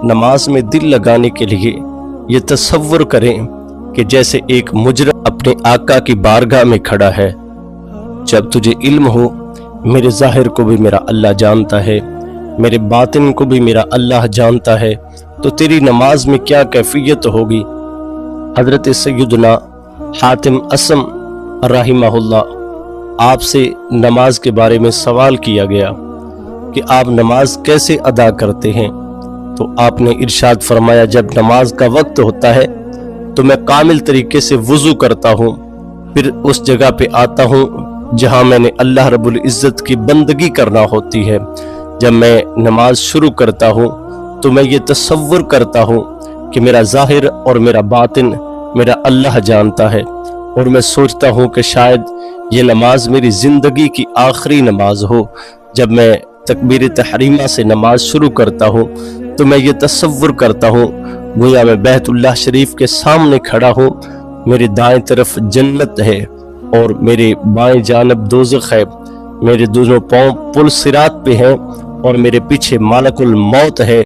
نماز میں دل لگانے کے لیے یہ تصور کریں کہ جیسے ایک مجرم اپنے آقا کی بارگاہ میں کھڑا ہے۔ جب تجھے علم ہو میرے ظاہر کو بھی میرا اللہ جانتا ہے، میرے باطن کو بھی میرا اللہ جانتا ہے، تو تیری نماز میں کیا کیفیت ہوگی۔ حضرت سیدنا حاتم اسم رحمہ اللہ، آپ سے نماز کے بارے میں سوال کیا گیا کہ آپ نماز کیسے ادا کرتے ہیں، تو آپ نے ارشاد فرمایا جب نماز کا وقت ہوتا ہے تو میں کامل طریقے سے وضو کرتا ہوں، پھر اس جگہ پہ آتا ہوں جہاں میں نے اللہ رب العزت کی بندگی کرنا ہوتی ہے۔ جب میں نماز شروع کرتا ہوں تو میں یہ تصور کرتا ہوں کہ میرا ظاہر اور میرا باطن میرا اللہ جانتا ہے، اور میں سوچتا ہوں کہ شاید یہ نماز میری زندگی کی آخری نماز ہو۔ جب میں تکبیر تحریمہ سے نماز شروع کرتا ہوں تو میں یہ تصور کرتا ہوں گویا میں بیت اللہ شریف کے سامنے کھڑا ہوں، میرے دائیں طرف جنت ہے اور میرے بائیں جانب دوزخ ہے، میرے دونوں پاؤں پل صراط پہ ہیں اور میرے پیچھے ملک الموت ہے۔